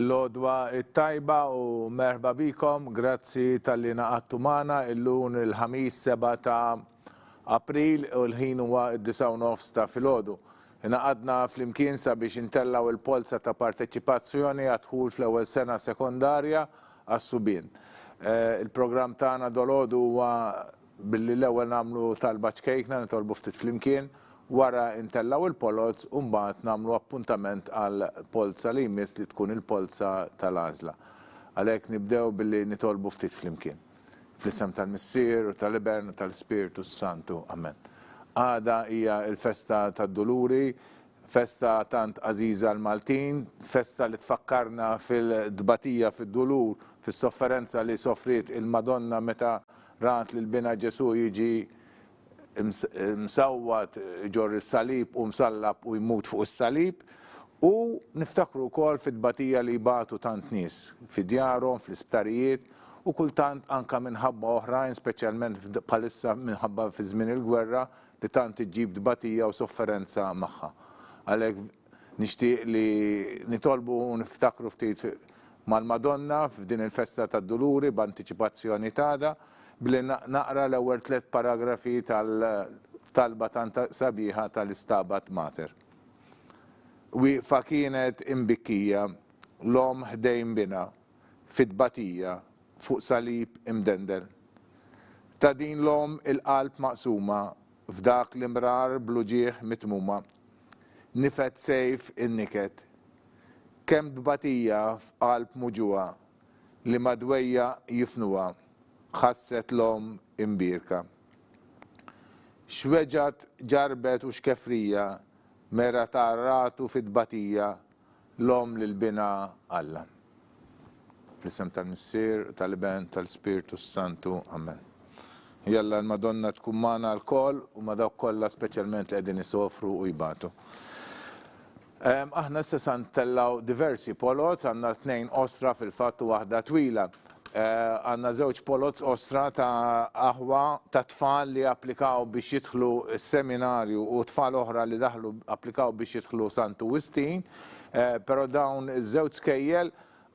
L-odwa it-tajba u merħba bikom, grazzi tal-li naqattu mana illum il-ħamis 7 ta' April u l-ħin huwa id-9 ta' filgħodu. Naqadna fl-imkien sabiex intellaw il-Polza ta' Parteċipazzjoni għadħul fl-ewwel sena sekondarja għas-Subien. Il-programm tagħna dolodu huwa billi l-ewwel nagħmlu tal-baċkejkna nitolbu ftit fl-imkien, wara intellaw il-polozz u mbagħad nagħmlu appuntament għal polza li jmiss li tkun il-polza tal-għażla. Għalhekk nibdew billi nitolbu ftit fl-imkien. Fl-isem tal-Missier u tal-Ibn u tal-Spiritu Santu. Amen. Għada hija l-festa tad-Duluri, festa tant għażiża l-Maltin, festa li tfakkarna fil-dbatija fid-dulur, fis-sofferenza li sofrit il-Madonna meta rat li l-bina Ġesu jiġi msawwat ġor is-salib u msallab u jmut fuq is-salib u niftakru wkoll fid-dbatija li jbatu tant nies fid-djarhom, fl-isptarijiet u kultant anke minħabba oħrajn, speċjalment bħalissa minħabba fi żmien il-gwerra li tant iġġib dbatija u sofferenza magħha. Għalhekk nixtieq li nitolbu u niftakru ftit mal-Madonna f'din il-festa tad-Duluri b'antiċipazzjoni tagħha billi naqra l-ewwel 3 paragrafi tal-talba tant sabiħa tal-Istabat Mater. Wieqfa kienet imbikkija, l-om ħdejn bina, fid-batija, fuq salib imdendel. Ta' din l-om il-qalb maqsuma, f'dak l-imrar bluġieħ mitmuma, nifet sejf in-niket. Kemm dbatija f'qalb muġuha, li madwejja jifnuha, ħasset l-om imbirka. Xweġat ġarbet u xkefrija, mera tarratu fid-batija, l-om lil-bina Alla. Fl-isem tal-Missier, tal-Ibn, tal-Spiritu Santu. Amen. Jalla l-Madonna tkun magħna l-koll u ma dawk kollha speċjalment li qegħdin isofru u jbatu. Aħna issa ntellaw diversi polozz, għandna 2 ostra fil-fatt u waħda twila. Għandna 2 polozz ostra ta' aħwa ta' tfal li applikaw biex jidħlu s-seminarju u tfal oħra li daħlu applikaw biex jidħlu Santu Wistin, però dawn iż-2 skejjel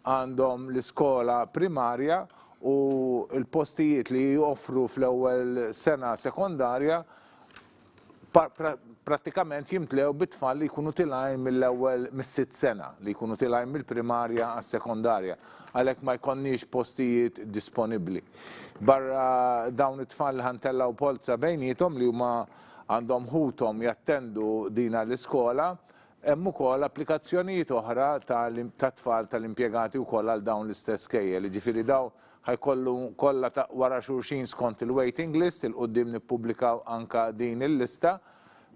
għandhom l-iskola primarja u l-postijiet li joffru fl-ewwel sena sekondarja prattikament jimtlew bit-tfal li jkunu tilgħin mill-ewwel mis-6 sena, li jkunu tilgħin mill-primarja għas-sekondarja, għalhekk ma jkollniex postijiet disponibbli. Barra dawn it-tfal li ħantellaw polza bejniethom li huma għandhom ħuthom jattendu dina l-iskola, hemm ukoll applikazzjonijiet oħra ta' tfal tal-impjegati wkoll għal dawn l-istess skejjel. Jiġifieri dawn ħajkollu kollha ta' wara xulxin skont il-waiting list, il-qudiem nippubblikaw anke din il-lista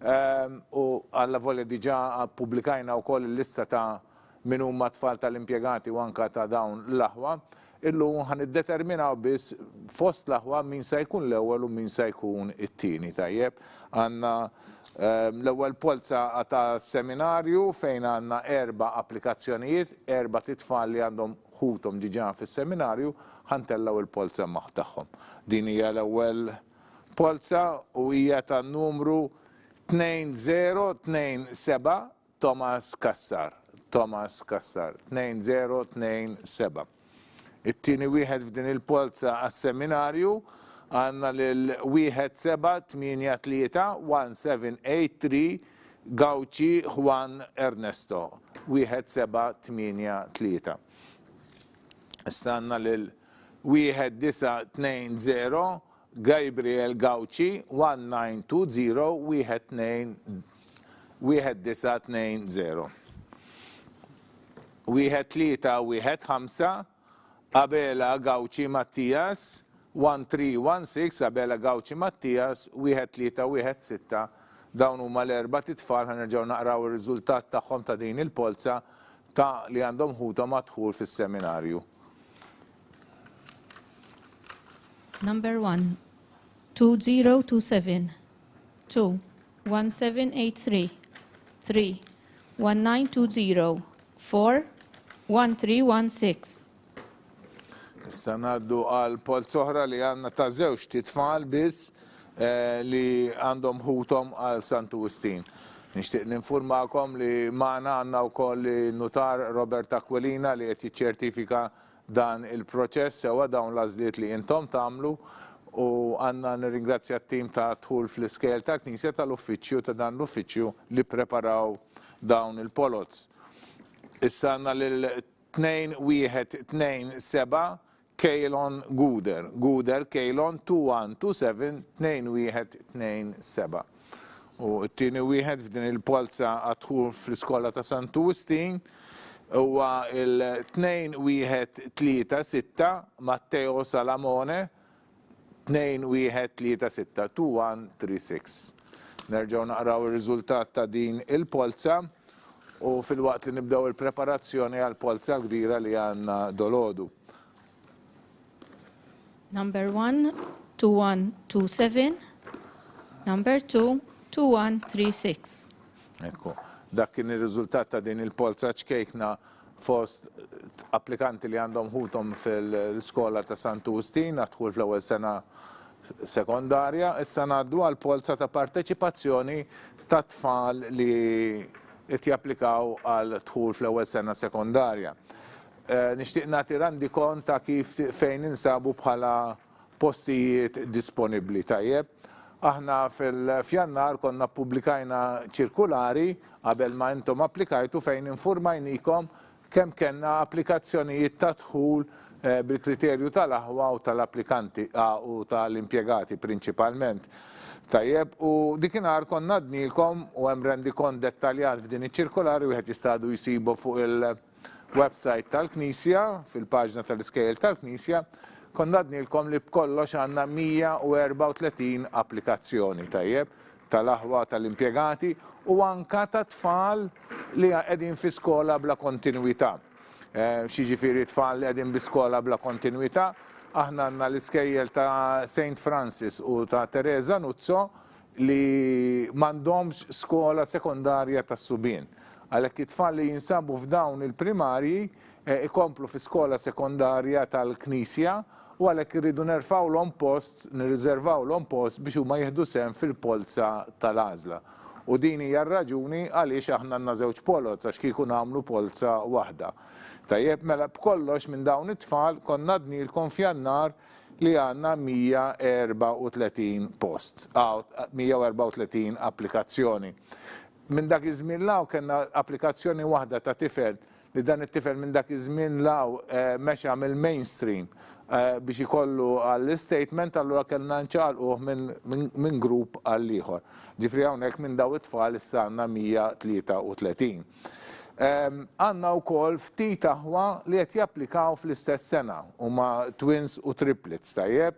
u għalla volja diġà pubblikajna wkoll il-lista ta' min huma tfal tal-impjegati u anke ta' dawn l-aħwa. Illum ħaniddeterminaw biss fost l-aħwa min se jkun l-ewwel u min se jkun it-tieni tajjeb. Għandna l-ewwel polza ta' seminarju fejn għandna 4 applikazzjonijiet, 4 titfal li għandhom ħuthom diġà fis-seminarju ħantellaw il-polza tagħhom. Din hija l-ewwel polza u hija tan-numru 2027 Thomas Kassar. 2027. It-tieni wieħed f'din il-polza għas-seminarju għandna lil 1783 Gawċi Juan Ernesto. 1783. Issa għandna lil 1920 Gabriel Gawċi 1920 1920. 1315 Abela Gawċi Mattias 1316 Abela Gawċi Mattias 1316. Dawn huma l-4 titfal ħanerġgħu naqraw ir-riżultat tagħhom ta' din il-polza ta' li għandhom ħuthom madħul fis-seminarju. Number 1, 2027, 2, 1783, 3, 1920, 4, 1316. Issa ngħaddu għal polz oħra li għandna ta' 2 titfal biss li għandhom ħuthom għal Santu Wistin. Nixtieq ninformakom li magħna għandna wkoll notar Robert Aquilina li qed jiċċertifika dan il-proċess sewa dawn l-għażliet li intom tagħmlu u għandna nirringrazzja t-tim ta' Dħul fl-Iskejjel tal-Knisja tal-uffiċċju ta' dan l-uffiċċju li preparaw dawn il-polots. Issa għandna lil 2127 Kejlon Guder Kejlon 2127. U t-tieni wieħed f'din il-Polza għadħul fl-iskola ta' Sant'Agustin huwa il-2136 Matteo Salamone 2136. Nerġgħu naqraw ir-riżultat ta' din il-Polza u fil-waqt li nibdew il-preparazzjoni għal Polza kbira li għandna dolodu. Number 1, 2127. Number 2, 2136. Ekku, dak kien ir-riżultat ta' din il-Polza ċkejkna fost applikanti li għandhom ħutom fil-iskola ta' Sant'Agustin għadħul fl-ewwel sena sekondarja, issa ngħaddu għal Polza ta' parteċipazzjoni ta' tfal li qed japplikaw għal dħul fl-ewwel sena sekondarja. Nixtieq nagħti randikont ta' kif fejn insabu bħala postijiet disponibbli tajjeb. Aħna fil-Fjannar konna pubblikajna ċirkulari qabel ma intom applikajtu fejn informajnikom kemm kellna applikazzjonijiet ta' dħul bil-kriterju tal-aħwa u tal-applikanti u tal-impjegati prinċipalment. Tajjeb, u dikinhar konna dnilkom u hemm rendikont dettaljat f'din iċ-ċirkolari wieħed jistgħu jsibu fuq il-website tal-Knisja, fil-paġna tal-Iskejjel tal-Knisja, konna dnilkom li b'kollox għandna 134 applikazzjoni tajjeb tal-aħwa tal-impjegati u anka ta' tfal li qegħdin fi skola bla kontinwità. Xiġifieri tfal li qegħdin bi skola bla kontinwità, aħna għandna l-iskejjel ta' St. Francis u ta' Teresa Nuzzo li m'għandhomx skola sekondarja ta' Subien. Għalhekk it-tfal li jinsabu f'dawn il-primarji ikomplu fi skola sekondarja tal-Knisja u għalhekk irridu nirriservawlhom post biex huma jieħdu sehem fil-Polza tal-għażla. U din hija r-raġuni għaliex aħna għandna żewġ polots għax kieku nagħmlu Polza waħda. Tajjeb, mela b'kollox minn dawn it-tfal konna dnilkom f'Jannar li għandna 134 post, 134 applikazzjoni. Minn dak iż-żmien law kellna applikazzjoni waħda ta' tifel li dan it-tifel minn dak iż-żmien law mexa mill-mainstream biex ikollu għall-statement, allura kellna nċalquh minn grupp għal ieħor. Ġifri hawnhekk minn daw it-tfal issa għandna 133. Għandna wkoll ftit aħwa li qed japplikaw fl-istess sena huma twins u triplets tajjeb.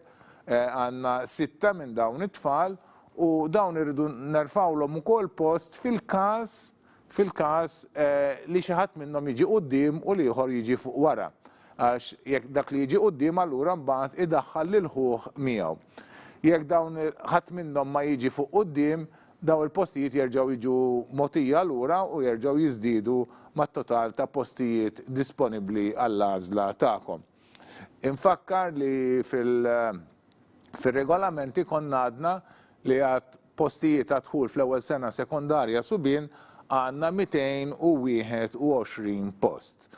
Għandna 6 minn dawn it-tfal u dawn irridu nerfawlhom ukoll post fil-każ li xi ħadd minnhom jiġi quddiem u l-ieħor jiġi fuq wara. Għax jekk dak li jiġi quddiem allura mbagħad idaħħal lil ħuh miegħu. Jekk dawn ħadd minnhom ma jiġi fuq quddiem, daw il-postijiet jerġgħu jiġu mogħtija lura u jerġgħu jiżdiedu mat-total ta' postijiet disponibbli għall-għażla tagħkom. Infakkar li fil-regolamenti konna għadna li għad postijiet ta' dħul fl-ewwel sena sekondarja Subien għandna 221 post.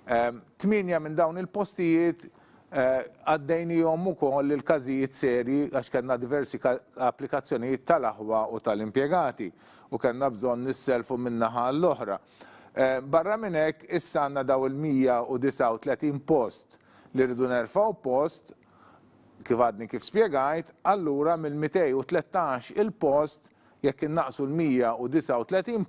8 minn dawn il-postijiet għaddejnijhom ukoll il-każijiet serji għax kellna diversi applikazzjonijiet tal-aħwa u tal-impjegati u kellna bżonn nisselfu min-naħa l-oħra. Barra minn hekk issa għandna daw il-139 post li rridu nerfgħu post kif għadni kif spjegajt, allura mill-213 il-post jekk innaqsu l-139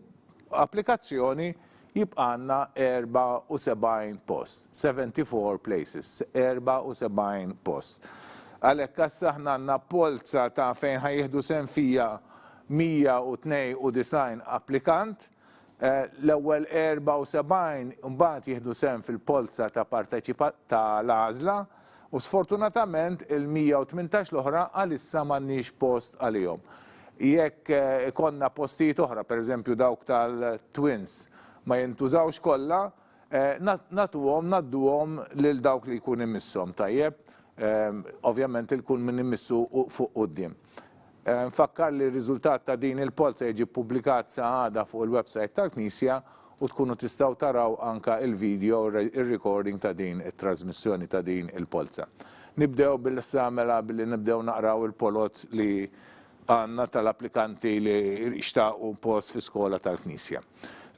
applikazzjoni jibqanna 74 post, 74 places, 74 post. Għalhekk issa aħna għandna Polza ta' fejn ħajjieħdu sehem fija 192 applikant, l-ewwel 74 mbagħad jieħdu sehem fil-Polza ta' tal-għażla u sfortunatament il-118 l-oħra għalissa m'għandniex post għalihom. Jekk ikonna postijiet oħra, pereżempju dawk tal-twins, ma jintużawx kollha, nadduhom lil dawk li jkun imisshom tajjeb, ovvjament il-kun min imissu fuq quddiem. Nfakkar li r-riżultat ta' din il-polza jiġi ppubblikat sa għada fuq il-website tal-Knisja u tkunu tistgħu taraw anka il-video ir-recording ta' din it-trasmissjoni ta' din il-polza. Nibdew bil-samela billi nibdew naqraw il-polots li għandna tal-applikanti li jixtaqu post fi skola tal-Knisja.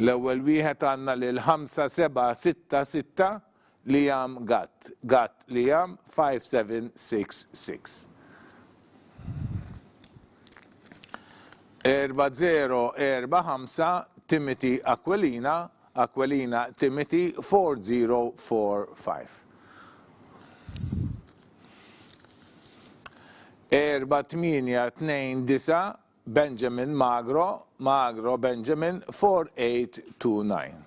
L-ewwel wieħed għandna lil 5766 li jam Gat li jam 5766. 4045 Timothy Aquilina Timothy 4045. 4829 Benjamin Magro Benjamin 4829.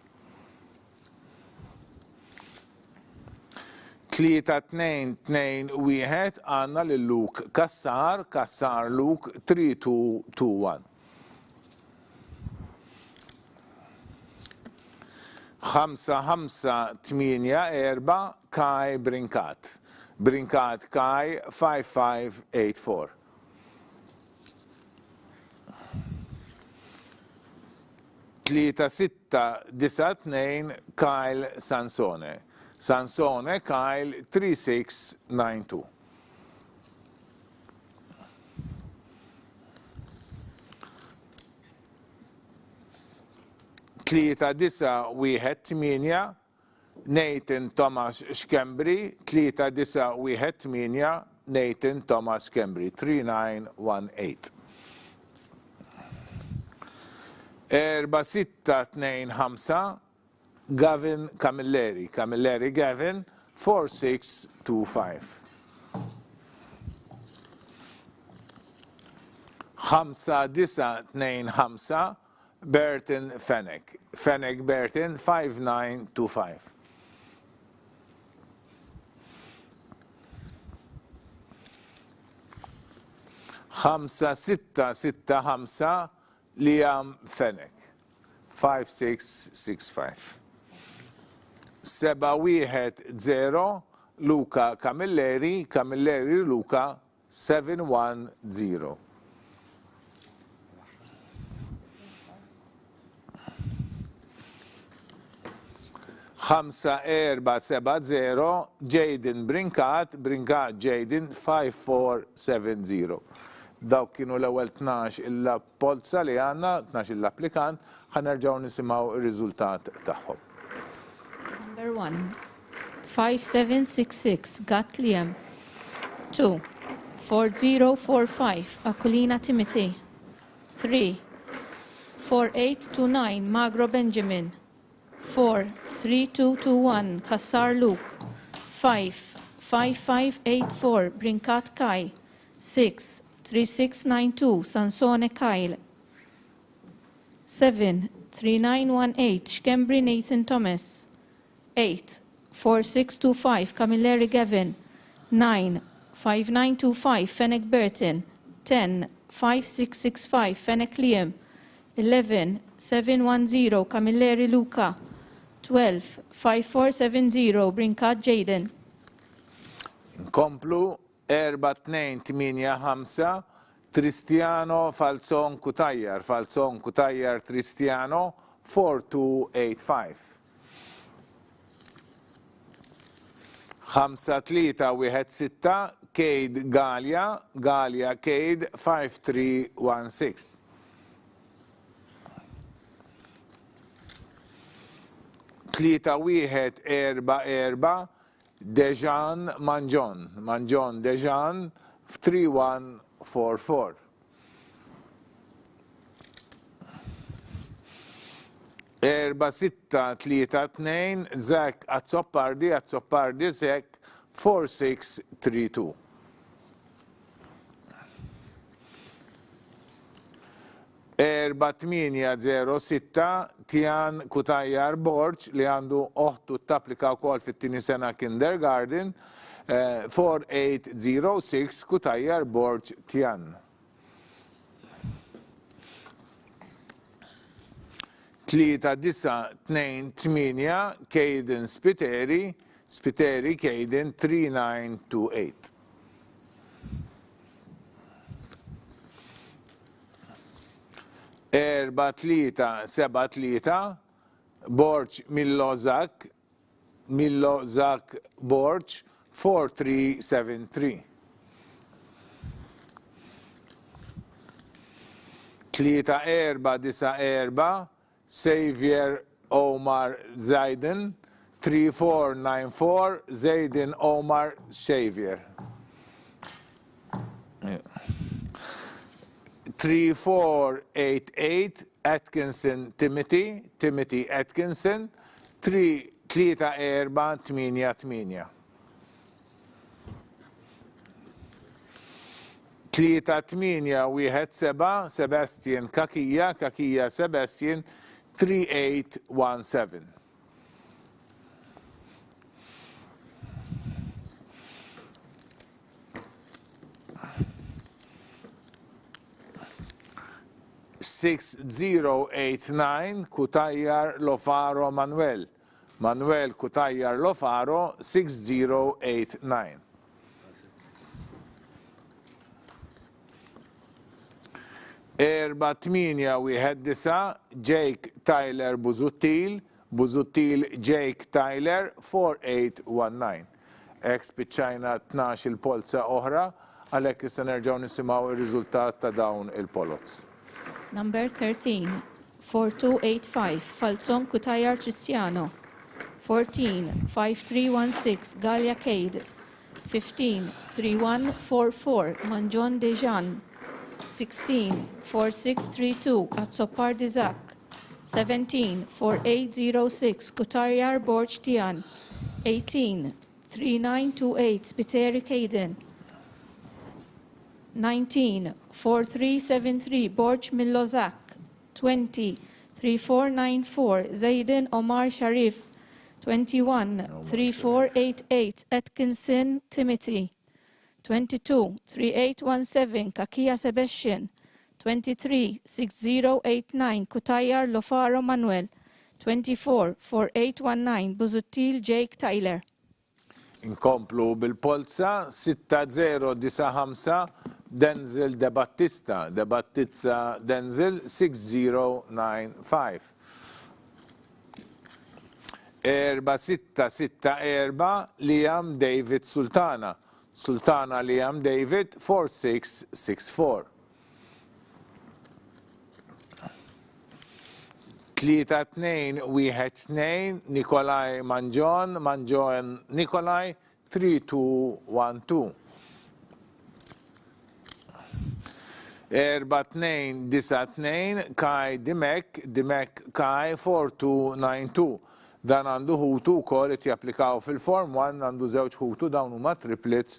3221 għanna li Luke Kassar Luke 3221. 5584 Kai Brinkat Kai 5584. 3692 Kyle Sansone Kyle 3692. 3918 Nathan Thomas Schembri 3918 Nathan Thomas Schembri 3918. 4625 Gavin Camilleri Gavin 4625. 5925 Burton Fennec Burton 5925. 5665 Liam Fennec 5665. 710 Luca Camilleri Luca 710. 5470 Jaden Brinkat Jaden 5470. Dawk kienu l-ewwel 12 il-polza li għandna, 12 l-applikant, ħanerġgħu nisimgħu r-riżultat tagħhom. Number 1, 5766 Gat Liam. 2, 4045 Aquilina Timothy. 3, 4829 Magro Benjamin. 4, 3221 Kassar Luke. 5, 5584 Brinkat Kai. 6, 3692 Sansone Kyle. 7, 3918 Schembri Nathan Thomas. 8, 4625 Camilleri Gavin. 9, 5925 Fennec Burton. 10, 5665 Fennec Liam. 11, 710 Camilleri Luca. 12, 5470 Brinkat Jaden. Nkomplu 4285 Tristiano Falzon Kutajjar Tristiano 4285. 5316 Cade Galia Cade 5316. 3144 Dejan Manjon Dejan 3144. 4632 Zak Azzopardi Zak 4632. 4806 Tian Kutajjar Borġ li għandu oħtu tapplika wkoll fit-tieni sena kindergarten 4806 Kutajjar Borġ Tian. 3928 Caden Spiteri Caden 3928. 4-3-7-3 Borċ Millozak Borċ 4-3-7-3. 3-4-9-4 Xavier Omar Zaiden 3-4-9-4 Zaiden Omar Xavier. 3-4-8-8 Atkinson Timothy Atkinson 3-4-8-8. 3-8-1-7 Sebastian Kakija Sebastian 3-8-1-7. 6-0-8-9 Kutajjar Lofaro Manuel Kutajjar Lofaro 6-0-8-9. 4-8-1-9 Jake Tyler Buzuttil Jake Tyler 4-8-1-9. Spiċċajna 12 il-polza oħra, għalhekk issa nerġgħu nisimgħu ir-riżultat ta' dawn il-polots. Number 13, 4285, Falzon Kutajjar Cristiano. 14, 5316, Galia Cade. 15, 3144, Manjon Dejan. 16, 4632, Atsopar Dizak. 17, 4806, Kutajjar Borch Tian. 18, 3928, Spiteri Caden. 19, 4373, Borch Millozak. 20, 3494, Zaiden Omar Sharif. 21, 3488, Atkinson Timothy. 22, 3817, Kakia Sebastian. 23, 6089, Kutajjar Lofaro Manuel. 24, 4819, Buzuttil Jake Tyler. Inkomplu bil-polza 6-0-9-5 Denzel De Battista Denzel 6-0-9-5. 4-6-6-4 Liam David Sultana Liam David 4-6-6-4. 3-2-1-2 Nikolaj Manjon Nikolaj 3-2-1-2. 4-2-9-2 Kai Dimek Kai 4-2-9-2. Dan għandu ħutu wkoll qed japplikaw fil-Form 1 għandu żewġ ħutu dawn huma triplets.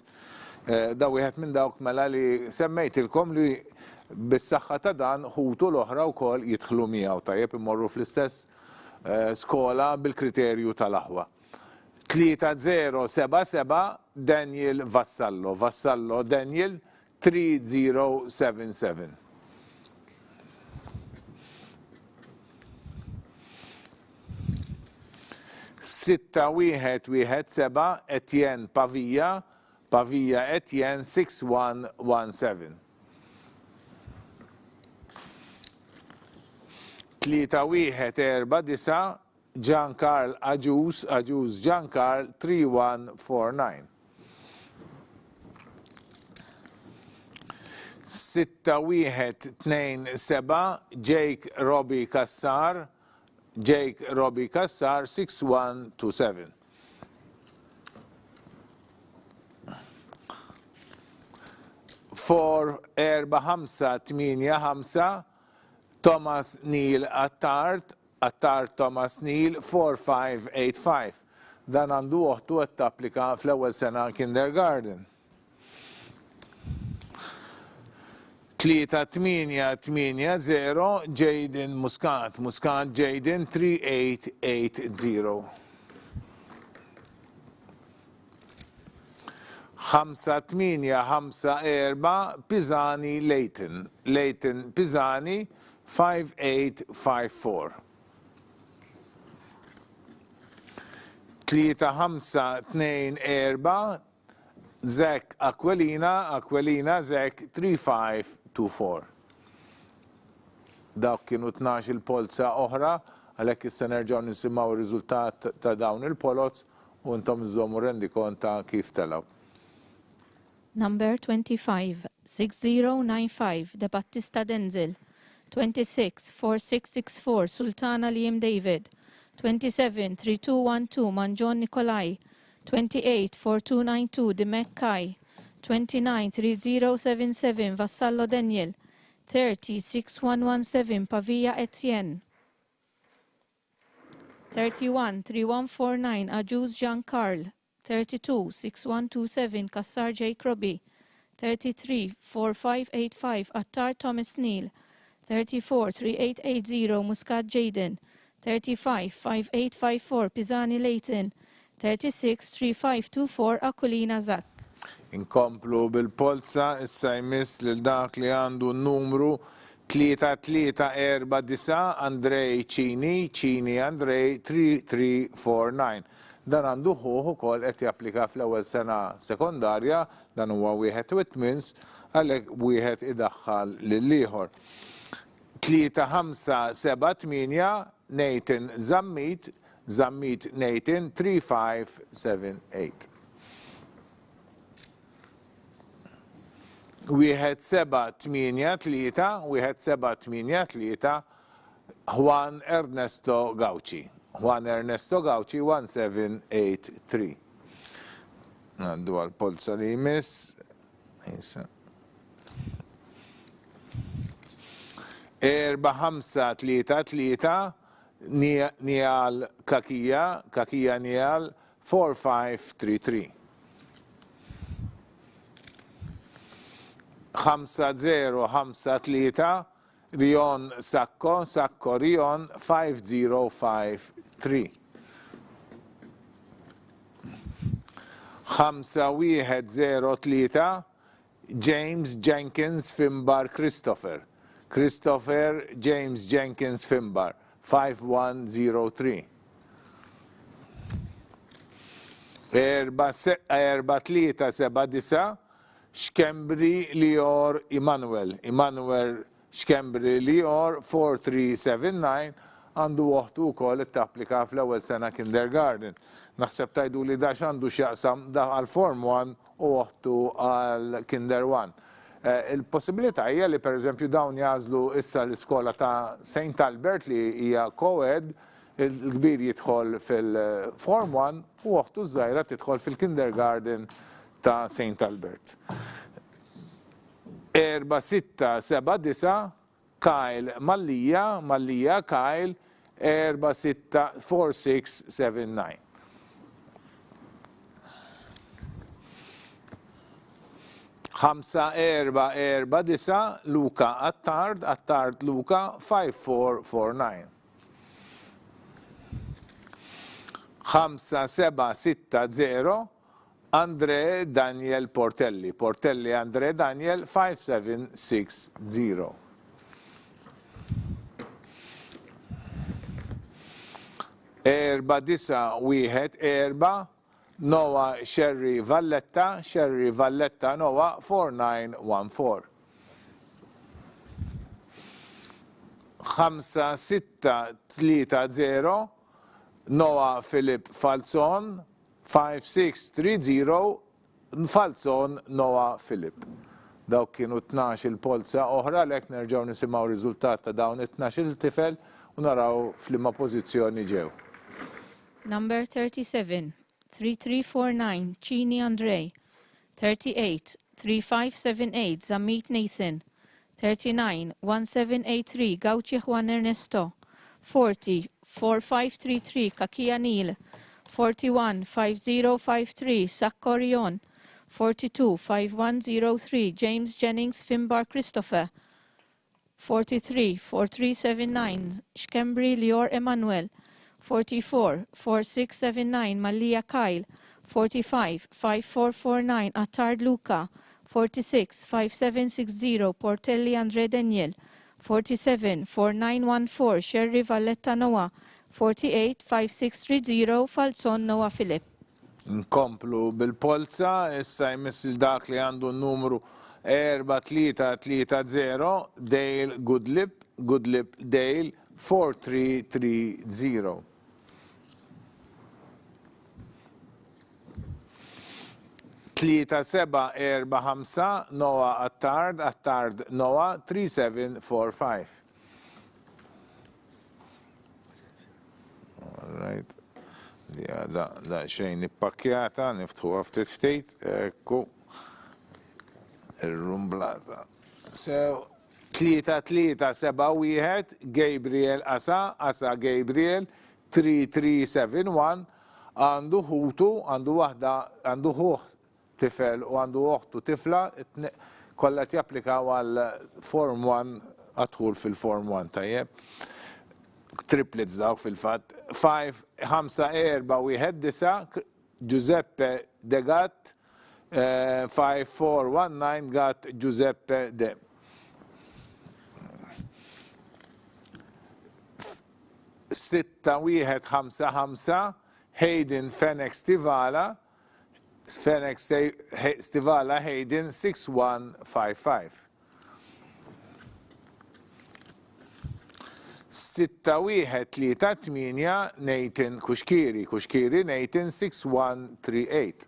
Da wieħed minn dawk mela li semmejtilkom li bis-saħħa ta' dan ħutu l-oħra wkoll jidħlu miegħu tajjeb imorru fl-istess skola bil-kriterju tal-aħwa. 3-0-7-7 Daniel Vassallo Daniel 3-0-7-7. 6-1-1-7 Etienne Pavia Etienne 6-1-1-7. 3-1-4-9 Giancarl Ajus Giancarl 3-1-4-9. 6-1-2-7 Jake Robbie Kassar 6-1-2-7. 4-4-5-8-5 Thomas Neil Attard Thomas Neil 4-5-8-5. Dan għandu uħtu qed tapplika fl-ewwel sena kindergarten. 3-8-8-0 Jaden Muscat Jaden 3-8-8-0. 5-8-5-4 Pisani Leighton Pisani 5-8-5-4. 3-5-2-4 Zek Aquilina Zek 3-5-2-4. Dawk kienu 12 polza oħra, għalhekk issa nerġgħu nisimgħu r-riżultat ta' dawn il-polots u intom iżommu rendi konta kif telgħu. Number 25, 6095, De Battista Denzel. 26, 4664, Sultana Liam David. 27, 3212, Manjon Nikolai. 28, 4292, Dimek Kai. 29, 3077, Vassallo Daniel. 30, 6117, Pavia Etienne. 31, 3149, Ajuz Jean Carl. 32, 6127, Kassar J. Krobi. 33, 4585, Attar Thomas Neal. 34, 3880, Muscat Jaden. 35, 5854, Pisani Leighton. 36, 3524, Akulina Zak. Inkomplu bil-polza, issa jmiss lil dak li għandu n-numru 3349 Andrej Cini Andrej 3349. Dan għandu ħuħu kol qed japplika fl-ewwel sena sekondarja, dan huwa wieħed u tmins, għalhekk wieħed idaħħal lill-ieħor. 3578 Nathan Zammit Nathan 3578. Wieħed 783 Juan Ernesto Gauci 1783. Għandu għal-polza li jmiss. 4533 Nial Kakija Nial 4533. 5053 Rion Sakko Rion 5053. 5103 James Jenkins Fimbar Christopher James Jenkins Fimbar 5103. 4379 Xkembri Lior Emmanuel Xkembri Lior 4379 għandu waħtu wkoll it-tapplika fl-ewwel sena kindergarten. Naħseb tajdu li dax għandu x'jaqsam għal Form 1 u waħtu għal Kinder 1. Il-possibilità hija li pereżempju dawn jażlu issa l-iskola ta' St. Albert li hija co-ed, il-kbir jidħol fil-Form 1 u waħtu żgħira tidħol fil-kindergarten ta' St. Albert. 4679 Kyle Mallija Kyle 4679. 5449 Luka Attard Luka 5449. 5760 Andre Daniel Portelli Andre Daniel 5760. 4 Noah Sherry Valletta Noah 4914. 5630 Noah Philip Falzon 5630 Falzon Noah Philip. Dawk kienu 12 polza oħra, lek nerġgħu nisimgħu riżultat ta' dawn 12 tifel u naraw f'liema pożizzjoni ġew. Number 37, 3349, Chini Andrei. 38, 3578, Zamit Nathan. 39, 1783, Gauci Juan Ernesto. 40, 4533, Kakia Neil. 41, 5053, Sakko Rion. 42, 5103, James Jennings Fimbar Christopher. 43, 4379, Shkembri Lior Emmanuel. 44, 4679, Malia Kyle. 45, 5449, Attard Luca. 46, 5760, Portelli Andre Daniel. 47, 4914, Sherry Valletta Noah. 48, 5630, Falzon Noah Philip. Nkomplu bil-polza, issa jmiss il-dak li għandu n-numru 4330 Dale Goodlip Goodlip Dale 4330. Tlieta seba' erba' ħamsa Noah Attard Noah 3745. All right. Da xejn ippakjata, niftħuha ftit ftit, ekku. Ir-rumblata. So, 3-3-7-1 Gabriel Asa Gabriel 3371 għandu ħutu, għandu ħuħ tifel u għandu uħtu tifla, kollha japplikaw għal Form 1 għadħul fil-Form 1 tajjeb. Triplets dawk fil-fatt. 5-4-1-9 Giuseppe Degat 5419 gat Giuseppe De. 6-1-5-5 Hayden Fenix Stivala Hayden 6155. 6-1-3-8 Nathan Kuxkiri Nathan 6138.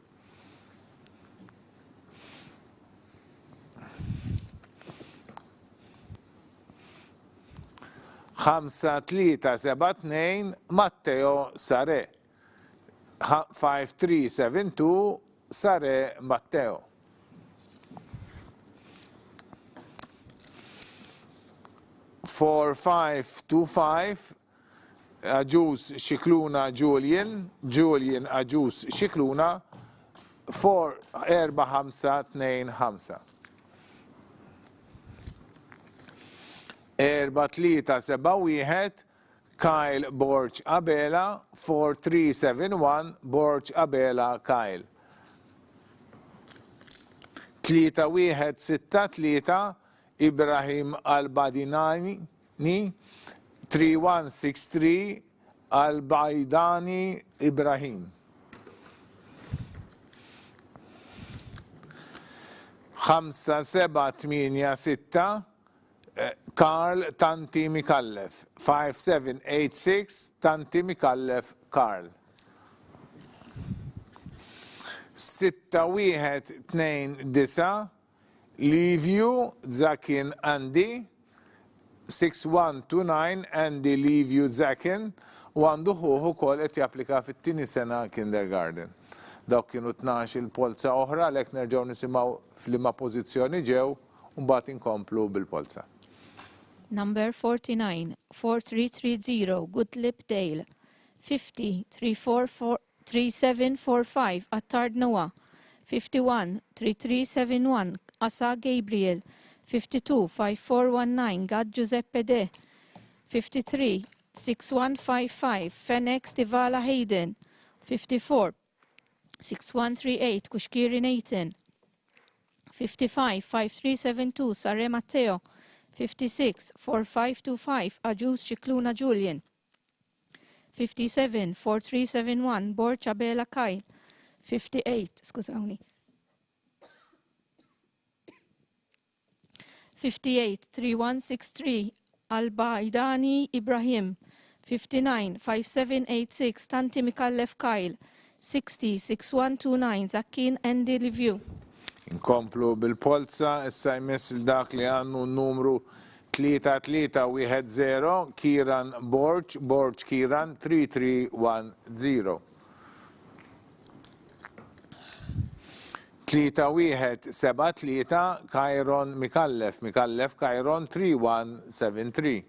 5-3-7-2 Matteo Sare 5372 Sare Matteo. 4-5-2-5 Aġus Xikluna Julian Aġus Xikluna 4-4-5-2-5. 4-3-7-1 Kyle Borch Abela 4-3-7-1 Borch Abela Kyle. 3-1-6-3 Ibrahim Al-Badinani 3163 Al-Baidani Ibrahim. 5-7-8-6 Karl Tanti Mikallef 5786 Tanti Mikallef Karl. 6-1-2-9 Liviu Zakin Andy 6129 Andy Liviu Zakin u għandu ħuħu kol qed japplika fit-tieni sena kindergarten. Dawk kienu 12 il-Polza oħra għalhekk nerġgħu nisimgħu f'liema pożizzjoni ġew u mbagħad inkomplu bil-Polza. Number 49, 4330, Goodlip Dale. 50, 3745, Attard Noah. 51, 3371, Asa Gabriel. 52, 5419, Gad Giuseppe De. 53, 6155, Fenix Tivala Hayden. 54, 6138, Kushkiri Nathan. 55, 5372, Sare Matteo. 56, 4525, Aġus Xikluna Julian. 57, 4371, Borch Abela Kyle. 58, skużawni. 58, 3163, Al-Baidani Ibrahim. 59, 5786, Tanti Mikallef Kyle. 60, 6129, Zakin Andy Liviu. Inkomplu bil-Polza, issa jmiss dak li għannu numru 3-3-1-0, Kiran Borch Kiran 3310. 3-1-7-3, Kajron Mikallef Kajron 3173.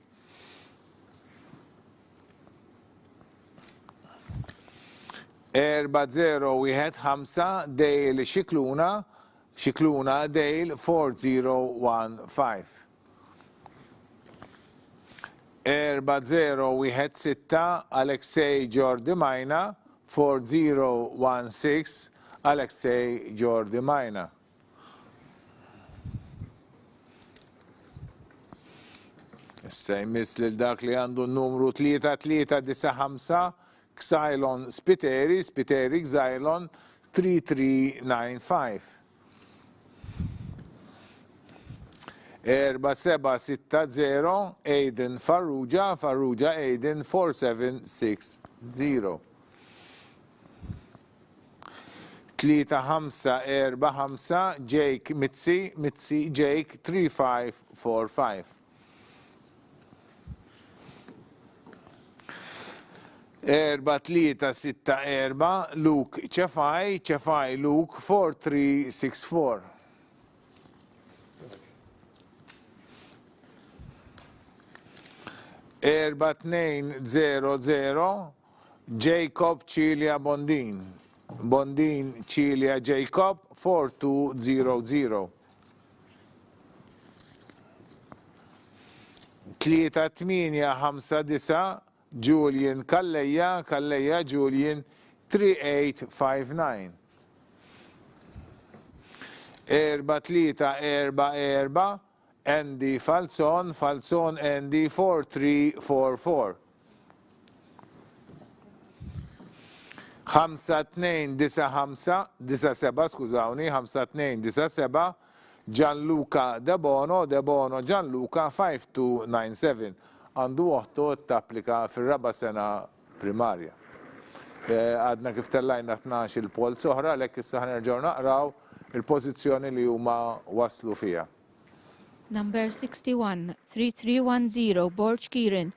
4-0-1-5, Dale Xikluna Dale 4015. 4-0-1-6 Alexei Jordi Majna 4016 Alexei Jordi Majna. Issa jmiss lil dak li għandu numru 3-3-9-5 Xylon Spiteri Xylon 3395. 4760 Aiden Farrugia, Farrugia Aiden 4760. 3545 Jake Mitzi, Mitzi Jake 3545. 4364 Luke Ċefaj, Ċefaj Luke 4364. 4200 Jacob Cilia Bondin, Bondin Cilia Jacob 4200. 3859 Julian Kalleja, Kalleja Julian 3859. 4344 Andy Falzon, Falzon Andy 4344. 5297 skużawni, 5297 Gianluca De Bono, De Bono Gianluca 5297. Għandu uħtu t-applika fil-raba sena primarja. Għadna kif tellajna 12 il-Polza oħra, lek issa ħanerġaw naqraw il-pozizjoni li huma waslu fija. Number 61, 3310, Borch Kieran.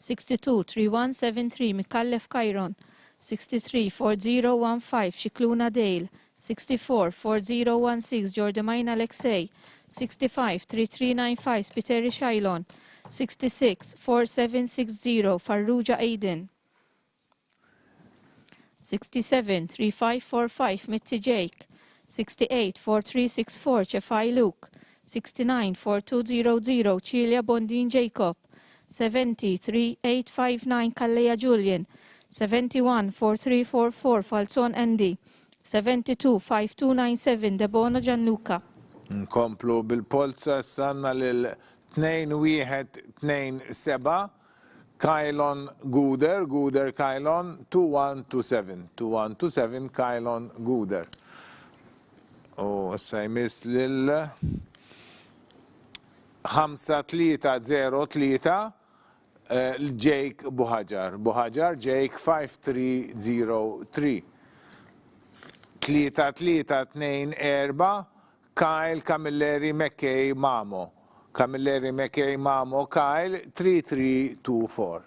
62, 3173, Mikallef Kairon. 63, 4015, Shikluna Dale. 64, 4016, Jordamayna Alexei. 65, 3395, Spiteri Shailon. 66, 4760, Farrugia Aiden. 67, 3545, Mitzi Jake. 68, 4364, Chefai Luke. 69, 4200, Cilia Bondin Jacob. 70, 3859, Kalleja Julian. 71, 4344, Falzon Andy. 72, 5297, Debono Gianluca. Nkomplu bil-Polza sanna lil-2127 Kylon Guder, Guder Kylon 2127, 2127 Kylon Guder. U issa jmiss lil 5303 Jake Buhajar, Buhajar Jake 5303. 3324 Kyle Camilleri McKay Mamo, Camilleri McKay Mamo Kyle 3324.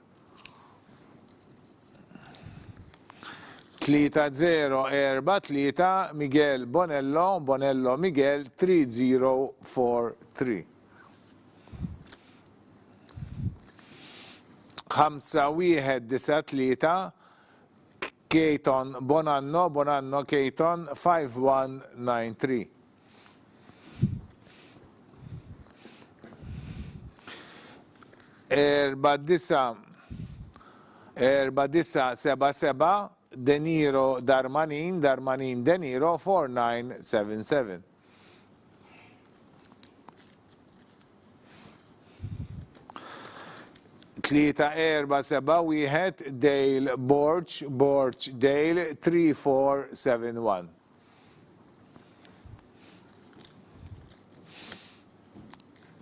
3043 Miguel Bonello, Bonello Miguel 3043. 5193 Keaton Bonanno, Bonanno Keaton 5193. 4977 De Niro Darmanin, Darmanin De Niro 4977. 3471 Dale Borch, Borch Dale 3471.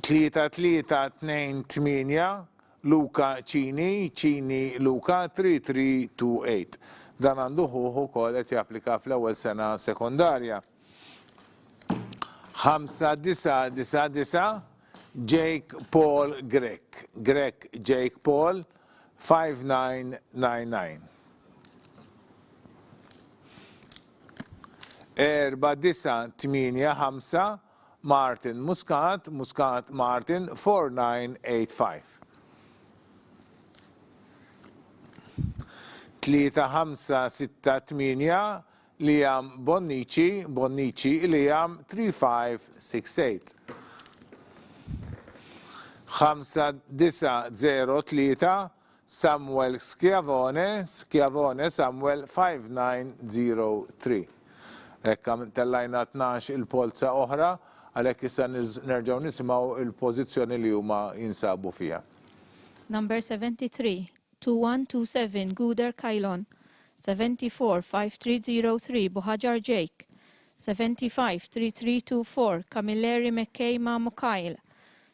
3328 Luca Cini, Cini Luca 3328. Dan għandu ħuħu kol qed japplika fl-ewwel sena sekondarja. 5999 Jake Paul Grek, Grek Jake Paul 5999. 4985 Martin Muscat, Muscat Martin 4985. 3568 Liam Bonnici, Bonnici Liam 3568. 5903 Samuel Schiavone, Schiavone Samuel 5903. Ekka tellajna 12 il-Polza oħra, għalhekk issa nerġgħu nisimgħu il-pożizzjoni li huma jinsabu fiha. Number 73, 2127, Guder Kylon. 74, 5303, Buhajar Jake. 75, 3324, Camilleri McKay Mamo Kyle.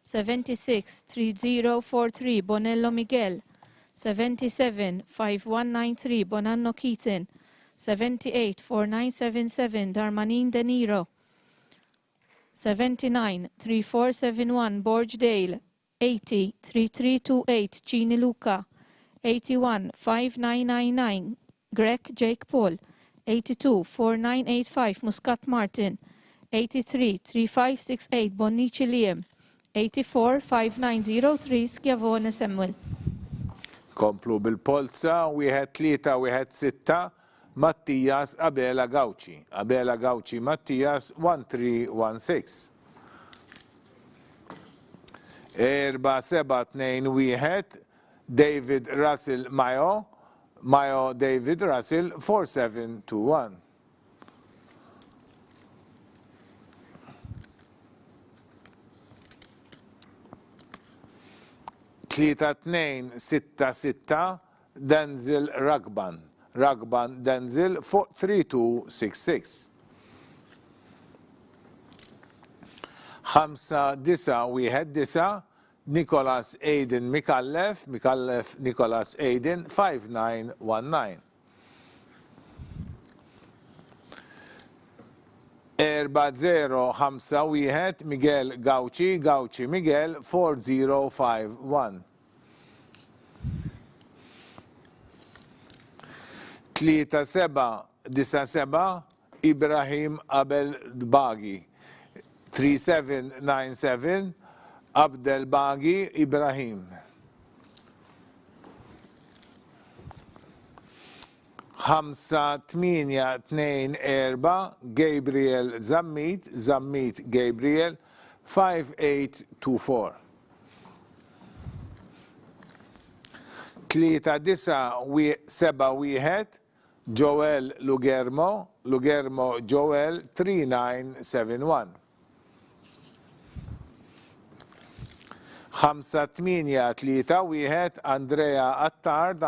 76-3043 Bonello Miguel, 77-5193 Bonanno Keaton, 78-4977 Darmanin De Niro, 79-3471 Borge Dale, 80-3328 Gini Luca, 81-5999 Greg Jake Paul, 82-4985 Muscat Martin, 83-3568 Bonnici Liam, 84-5903 Schiavone Samuel. Komplu bil-Polza, 1-3-1-6 Mattias Abela Gauci. Abela Gauci Mattias 1316. 4-7-2-1 David Russell Mayo. Mayo David Russell 4721. 3-2-6-6 Denzel Ragban. Ragban Denzel 3266. 5-9-1-9 Nicholas Aiden Mikallef. Mikallef Nicholas Aiden 5919. 4-0-5-1 Miguel Gauci. Gauci Miguel 4051. 3-7-9-7 Ibrahim Abel Dbagi. 3797 Abdel Bagi Ibrahim. 5-8-2-4 Gabriel Zammit. Zammit Gabriel 5824. 3-9-7-1 Joel Lugermo. Lugermo Joel 3971. 5-8-3-1 Andrea Attard.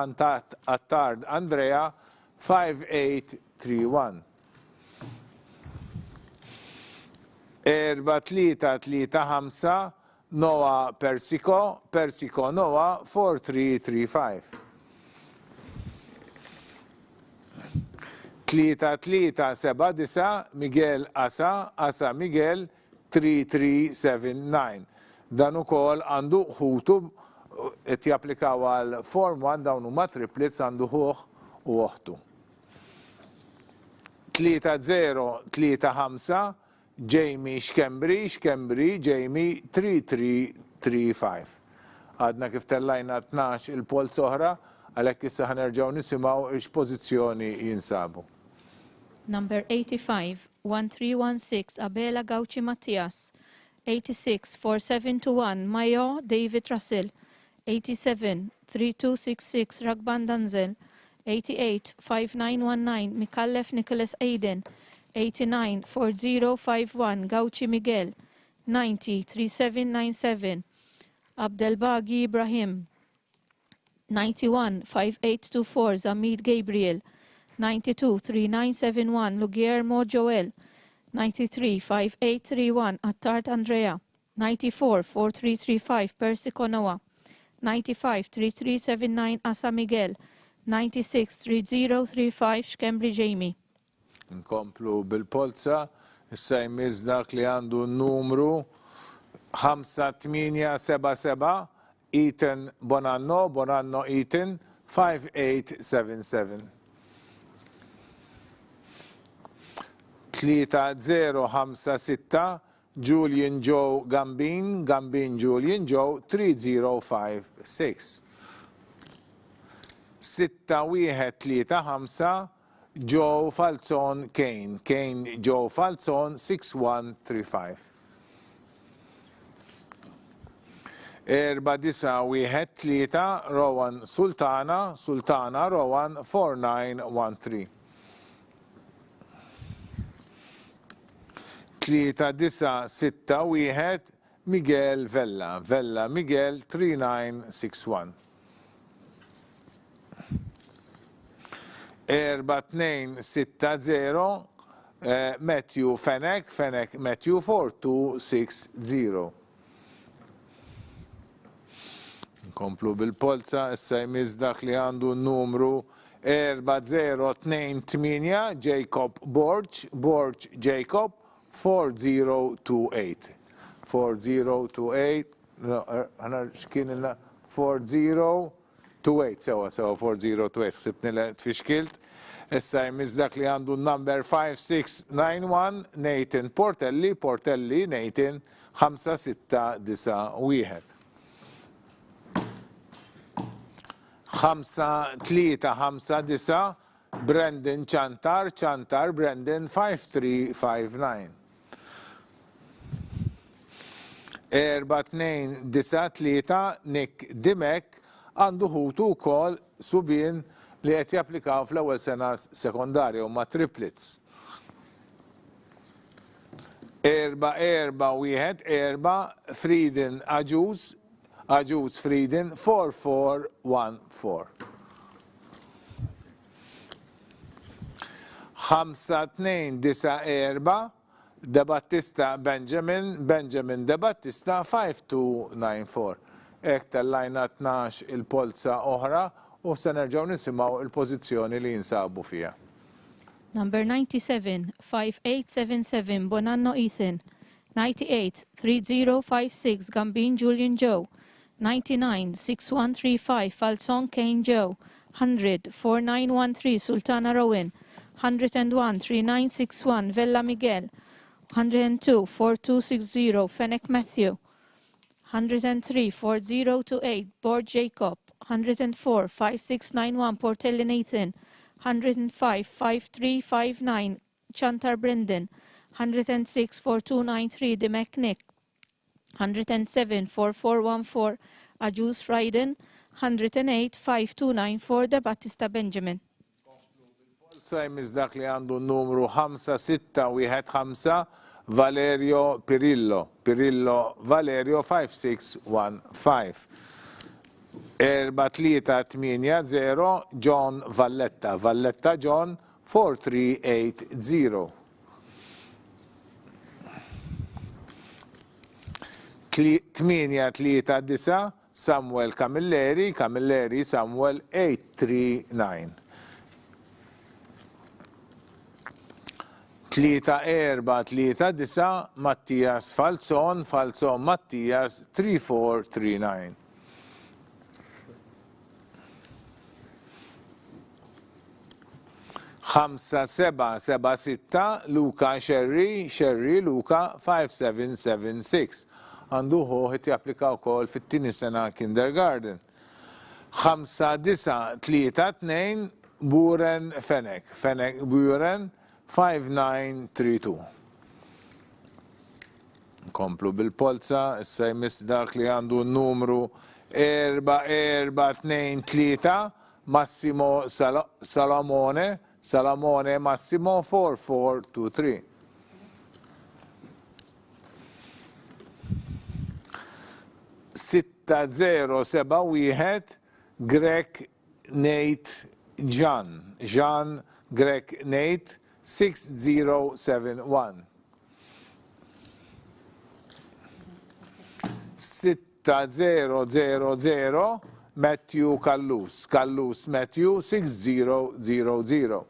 Attard Andrea 5831. 4-3-3-5 Noah Persico. Persico Noah 4335. 3-3-7-9 Miguel Asa. Asa Miguel 3379. Dan ukoll għandu ħutu qed japplikaw għal Form 1 dawn huma triplets għandu ħuħ u oħtu. 3-0-3-5 Jamie Xkembri. Xkembri Jamie 3335. Għadna kif tellajna 12 il-Polz oħra għalhekk issa ħanerġgħu nisimgħu x'pożizzjoni jinsabu. Number 85 1316 Abela Gauci Mattias, 86-4721 Mayo David Russell, 87-3266 Ragban Danzel, 88-5919 Mikallef Nicholas Aiden, 89-4051 Gauci Miguel, 90-3797 Abdelbagi Ibrahim, 91-5824 Zamid Gabriel, 92-3971 Luguillermo Joel, 93-5831 Attard Andrea, 94-4335 Persico Noah, 95-3379 Asa Miguel, 96-3035 Xkembri Jamie. Nkomplu bil-Polza, issa jmiss dak li għandu n-numru 5-8-7-7 Ethan Bonanno. Bonanno Ethan 5877. 3-0-5-6 Julian Joe Gambin. Gambin Julian Joe 3056. 6-1-3-5 Joe Falzon Kane. Kane Joe Falzon 6135. 4-9-1-3 Rowan Sultana. Sultana Rowan 4913. 3-9-6-1 Miguel Vella. Vella Miguel 3961. 4-2-6-0 Matthew Fennec. Fennec Matthew 4260. Komplu bil-Polza, issa jmiss dak li għandu n-numru 4028 Jacob Borch Jacob 4028. 4028, għana xkien ilna 4028, sewa 4028, xsibni li tfixkilt. Issa jmiss dak li għandu n-number 5691 Nathan Portelli Nathan 5691. 5359 Brendan Chantar Brendan 5359. 4293 Nick Dimek għandu ħutu wkoll Subien li qed japplikaw fl-ewwel sena sekondarja huma triplets. 4 Frieden Aġuż Frieden 4414. 5294 De Battista Benjamin De Battista 5294. Ek tal-lajna 12 il-Polza oħra u se nerġgħu nisimgħu il-pożizzjoni li jinsabu fiha. Number 97, 5877, Bonanno Ethan. 98, 3056, Gambin Julian Joe. 99, 6135, Falson Kane Joe. 100, 4913, Sultana Rowan. 101, 3961, Vella Miguel. 102, 4260, Fennec Matthew. 103, 4028, Bord Jacob. 104, 5691, Portelli Nathan. 105, 5359, Chantar Brendan. 106, 4293, Demek Nick. 107, 4414, Aġuż Frieden. 108, 5294, De Battista Benjamin. Sajmis dak li għandu n-numru 5615 Valerio Pirillo Valerio 5615. 4380 John Valletta John 4380. 839 Samuel Camilleri Samuel 839. 3439 Mattias Falzon Mattias 3439. 5776 Luca Sherry Luca 5776. Għandu ħit japplika wkoll fit-tieni sena kindergarten. 5932 Buren Fennec Buren 5932. Komplu bil-Polza, issa jmiss dak li għandu n-numru 4423 Massimo Salamone Massimo 4423. 6071 Grek Nate Jean Grek Nate 6071. 6000 Matthew Callus Matthew 6000.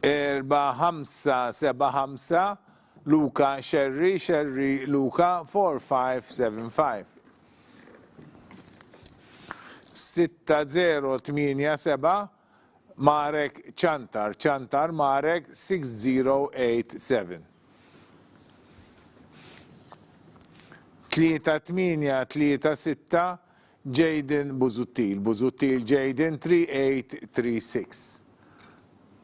4575 Luca Sherry Luca 4575. 6087 Marek Chantar Marek 6087. 3836 Jaden Buzuttil Jaden 3836.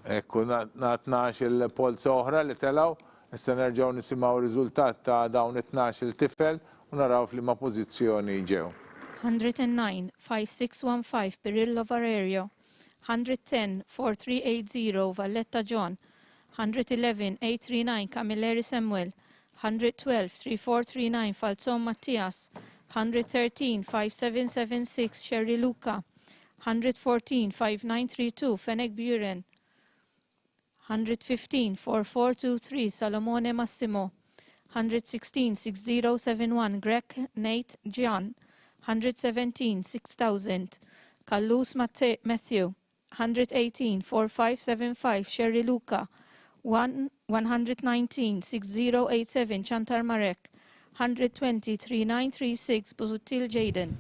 Ekku natnax il-Polza oħra li telaw, issa nerġgħu nisimgħu riżultat ta' dawn it-12 il-tifel u naraw f'liema pożizzjoni ġew. 109, 5615, Pirillo Valerio. 110, 4380, Valletta John. 111, 839, Camilleri Samuel. 112, 3439, Falzon Mattias. 113, 5776, Sherry Luca. 114, 5932, Fennec Buren. 115 4423 Salomone Massimo, 116 6071 Greg Nate Gian, 117 6000 Kallus Matthew, 118 4575 Sherry Luca, 119 6087 Chantar Marek, 120 3936 Busuttil Jaden.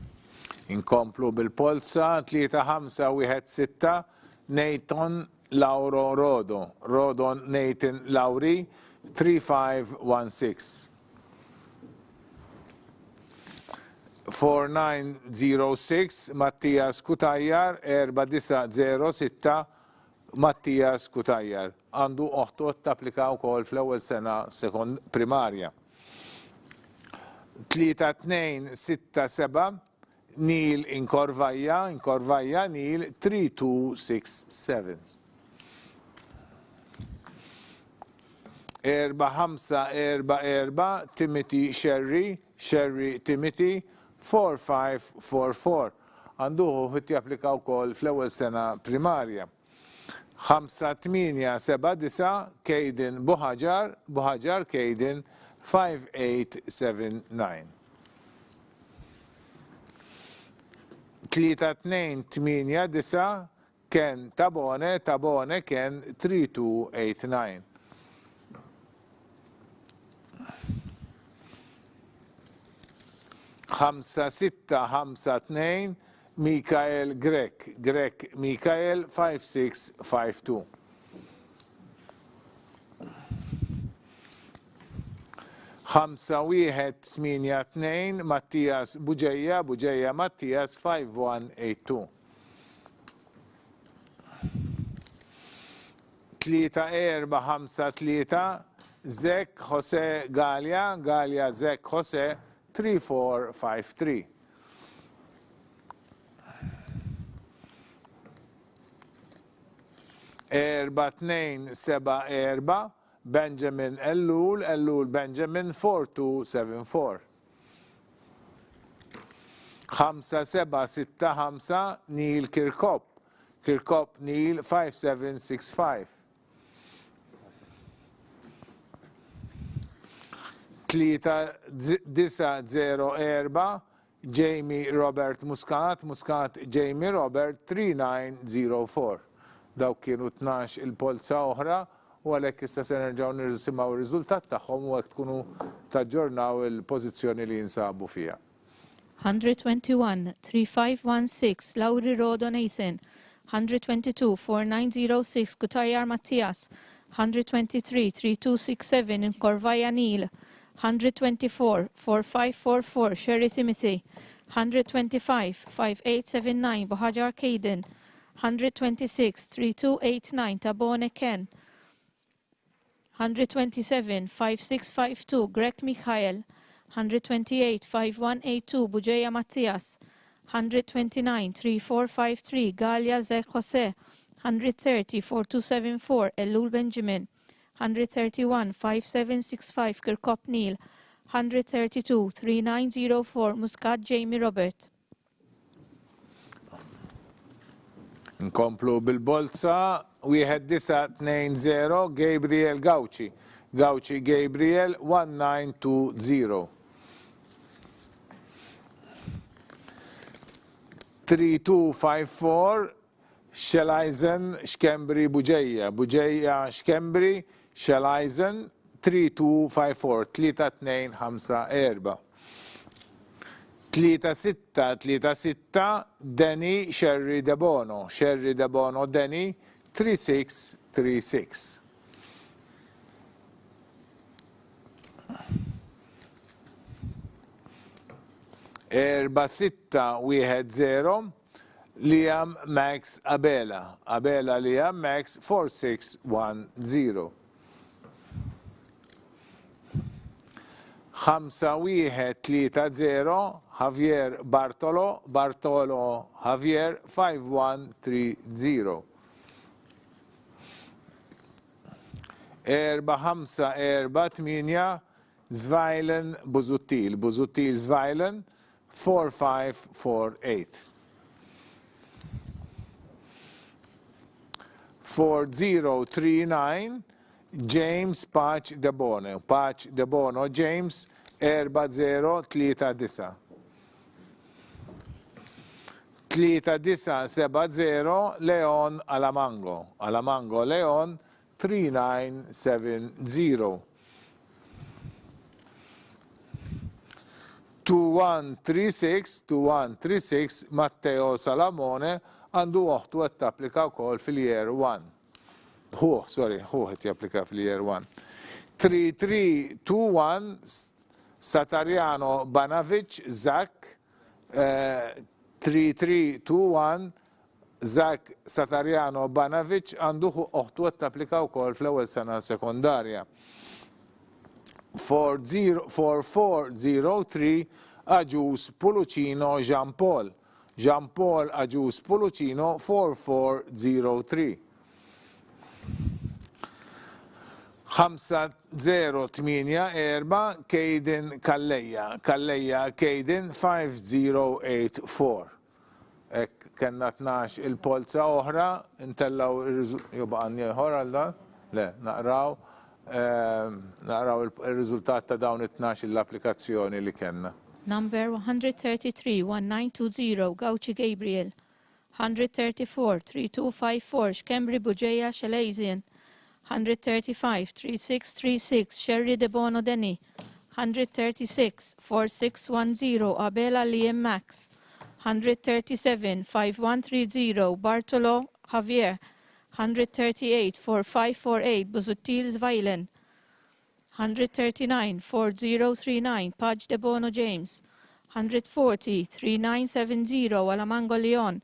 Inkomplu bil-Polza 3516 Nathan Lauro Rodo. Rodon Nathan Lauri 3516. 4906 Mattias Kutajjar 4906 Mattias Kutajjar. Għandu oħtot tapplika wkoll fl-ewwel sena primarja. 3267 Neil Inkorvajja Neil 3267. 4544 Timothy Sherry Timothy 4544. Għanduħu ħitti applikaw kol fl-ewwel sena primarja. 5879 Kejdin Buħaġar Kejdin 5879. 3289 Ken Tabone Ken 3289. 5652 Mikael Grek Mikael 5652. 5182 Mattias Buġeja Mattias 5182. 3453 Zek Jose Galia Zek Jose 3453. 4274 Benjamin Ellul Benjamin 4274. 5765 Neil Kirkop Neil 5765. 3904 Jamie Robert Muscat Jamie Robert 3904. Dawk kienu 12 il-Polza oħra u għalhekk issa se nerġgħu nirsimgħu r-riżultat tagħhom u hekk tkunu taġġornaw il-pożizzjoni li jinsabu fiha. 121 3516 Lauri Rodo Nathan, 122 4906 Kutajjar Mattias, 123 3267 Inkorvajja Neil, 124 4544 Sherry Timothy, 125 5879 Buħaġar Kaden, 126 3289 Tabone Ken, 127 5652 Greg Mikhail, 128 5182 Buġeja Mattias, 129 3453 Galia Zek Jose, 130 4274 Ellul Benjamin, 131 5765 Kirkop Neil, 132 3904 Muscat Jamie Robert. Nkomplu bil-Polza 1920 Gabriel Gauci Gabriel 1920. 3254 Shelaizen Xkembri Buġeja Xkembri Shelaizen 3254 3254. 3636 Denny Sherry Debono Denny 3636. 4610 Liam Max Abela Liam Max 4610. 5130 Javier Bartolo Javier 5130. 4548 Zvailen Busuttil Zvailen 4548. 4039 James Paċ Debono. Paċ Debono James 4039. 3970 Leon Alamango. Alamango Leon 3970. 2136 Matteo Salamone għandu uħtu għed tapplika wkoll fil-year 1. Hu għed japplika fil-year 1. 3321 Satariano Banavic Zak 3321 Zak Satariano Banavic għandu uħtu għed tapplika wkoll fl-ewwel sena sekondarja. 4403 Aġus Pulucino Jean Paul. Jean Paul Aġus Pulucino 4403. 5084 Caden Kalleja. Kalleja Caden 5084. Kenna 12 il-Polza oħra, intellaw il-rizultat ieħor għal dan? Le, naqraw il-riżultat ta' dawn it-12 l-applikazzjoni li kenna. Number 133, 1920, Gauci Gabriel. 134, 3254, Shkembri Buġeja Shalazin. 135, 3636, Sherry Debono Deni. 136, 4610, Abela Liam Max. 137, 5130, Bartolo Javier. 138, 4548, Buzuttil Zvailen. 139, 4039, Paj Debono James. 140, 3970, Alamango Leon.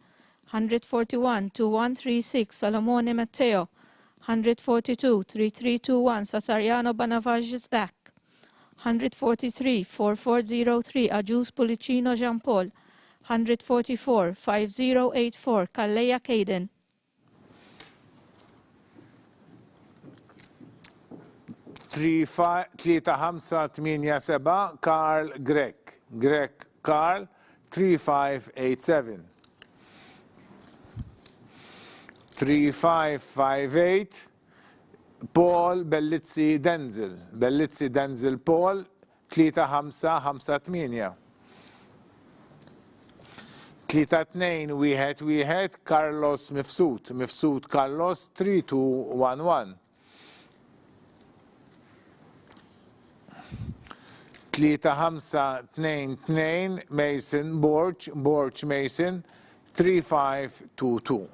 141, 2136, Salomone Matteo. 142, 3321, Satariano Banavage Zak. 143, 4403, Aġus Pulicino Jean Paul. 144, 5084, Kalleja Caden. 3587 Carl Grek. Grek Carl 3587. 3558 Paul Bellizzi Denzel. Bellizzi Denzel Paul 3558. 3211 Carlos Mifsud. Mifsud Carlos 3211. 3522 Mason Borch. Borch Mason 3522.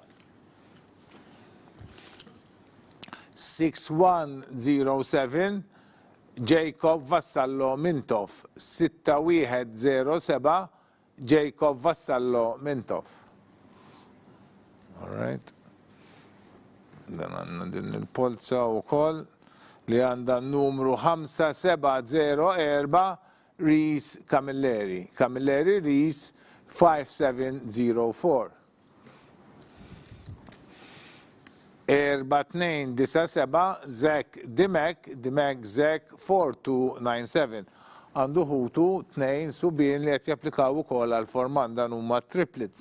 6107 Jacob Vassallo Mintoff. 6107 Jacob Vassallo Mintoff. All right. Dan għanna din il-Polza u koll li għanda numru 5704 Rees Camilleri. Camilleri Rees 5704. 4297 Zek Dimek. Dimek Zek 4297. Għandu ħutu 2 Subien li għet japplikaw ukoll għal-forman dan huma triplets.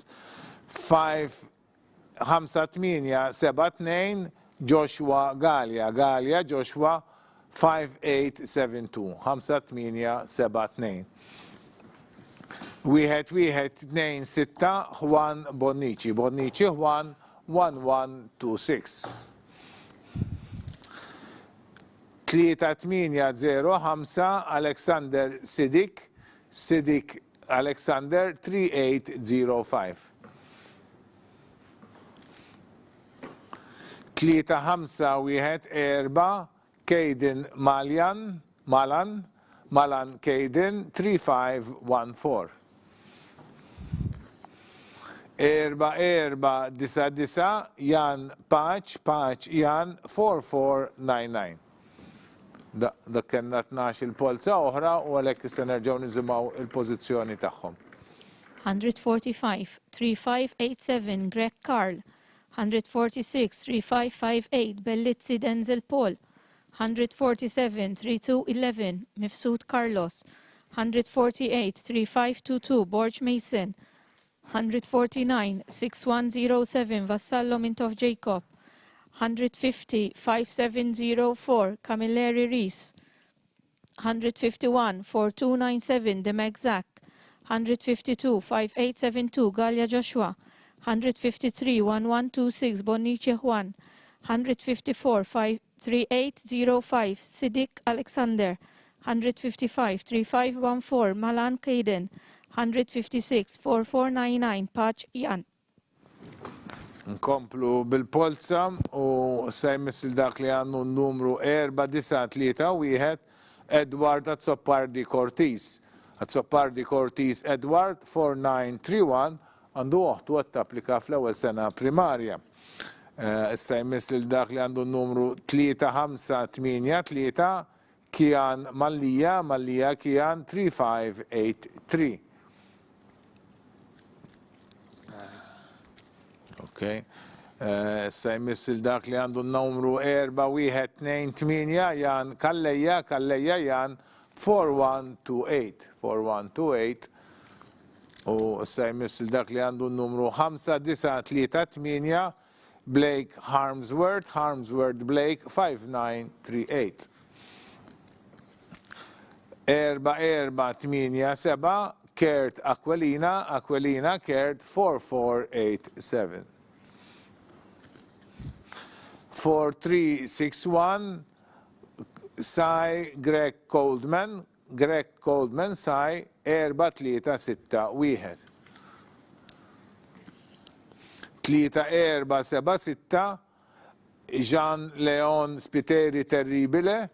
5872 Joshua Galia. Galia Joshua 5872. 5872. 1126 Juan Bonnici. Bonnici Juan 1126. 3805 Alexander Sidik. Sidik Alexander 3805. 3514 Caden Malan Caden 3514. 4499 Jan Paċ Jan 4499. Da kena 12 il-Polza oħra u għalhekk issa nerġgħu niżimgħu il-pożizzjoni tagħhom. 145, 3587, Greg Carl. 146, 3558, Bellizzi Denzel Paul. 147, 3211, Mifsud Carlos. 148, 3522, Borch Mason. 149, 6107, Vassallo Mintoff Jacob. 150-5704 Camilleri Rees, 151-4297 Demek Zak, 152-5872 Galia Joshua, 153-1126 Bonice Juan, 154-3805 Siddiq Alexander, 155-3514 Malan Kaden, 156-4499 Patch Jan. Nkomplu bil-Polza u sejmis il-dak li għannu n-numru 493 Edward Azzopardi Cortis. Azzopardi Cortis Edward 4931 għandu uħtu għat applika fl-ewwel sena primarja. Sejmis il-dak li għandu n-numru 3583 Kian Mallija Kian 3583. Okay. Sejmis il-dak li għandu n-numru 4128 Jan Kalleja Jan 4128. U sejmis il-dak li għandu n-numru 5938 Blake Harmsworth Blake 5938. 4487 Kert Aquilina Kert 4487. 4361 Sai Greg Coldman Sai 4361. 3476 Jean Leon Spiteri Terribile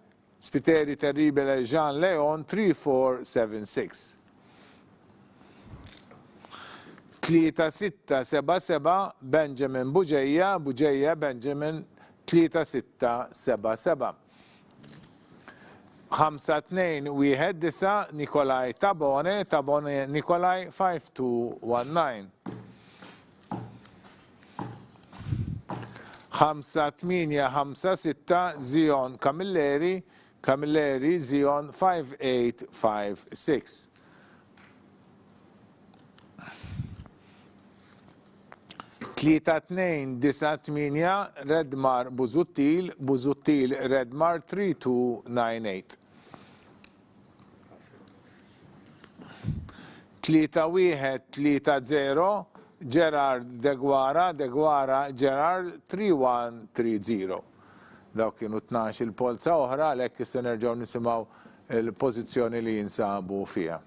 Jean Leon 3476. 3677 Benjamin Buġeja Benjamin 3677. 5219 Nikolaj Tabone Nikolaj 5219. 5856 Zion Camilleri Zion 5856. 3298 Redmar Buzuttil Redmar 3298. 3130 Gerard Deguara Gerard 3130. Daw kienu 12 il-polza oħra għalhekk issa nerġgħu nisimgħu il-pożizzjoni li jinsabu fiha.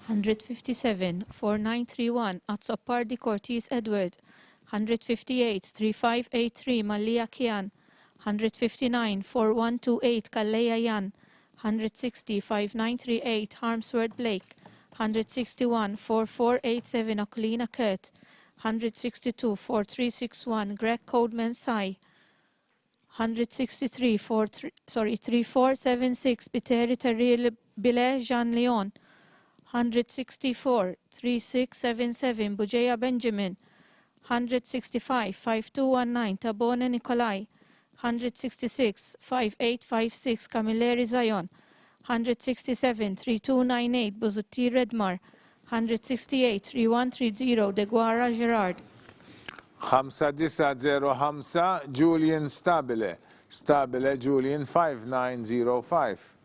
157-4931 Azzopardi Cortis Edward, 158-3583 Mallia Kian, 159-4128 Kalleja Jan, 160-5938 Harmsworth Blake, 161-4487 Aquilina Kurt, 162-4361 Greg Coldman Sai, 163-3476 Piteri Terribile Jean Leon, 164-3677 Buġeja Benjamin, 165-5219 Tabone Nikolaj, 166-5856 Camilleri Zion, 167-3298 Buzutti Redmar, 168-3130 Deguara Gerard. 5905 Julian Stabile Julian 5905.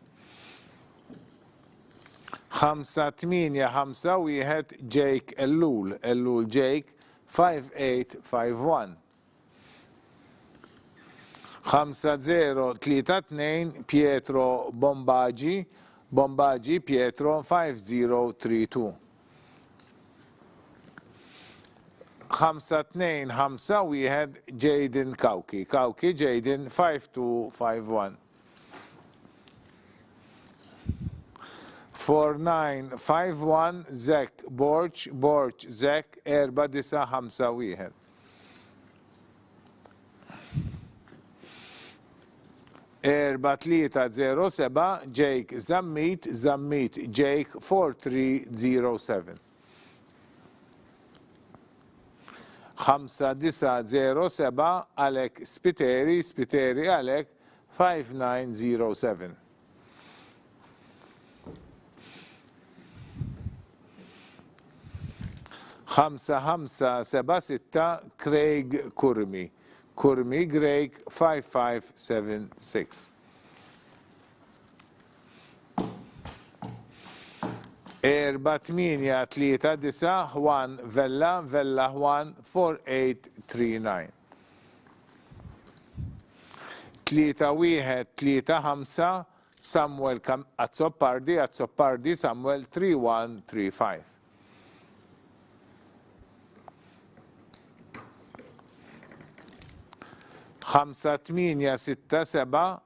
5851 Jake Ellul Jake 5851. 5032 Pietro Bombaggi Pietro 5032. 5251 Jaden Kauki Jaden 5251. 4951 Zek Borch Zek 4951. 4307 Jake Zammit Jake 4307. 5907 Alek Spiteri Alek 5907. 5576 Craig Kurmi Greg 5576. Erba 8-3-9 Juan Vella 4839. 3-1-3-5 Samuel Azzopardi Samuel 3135. 5-8-6-7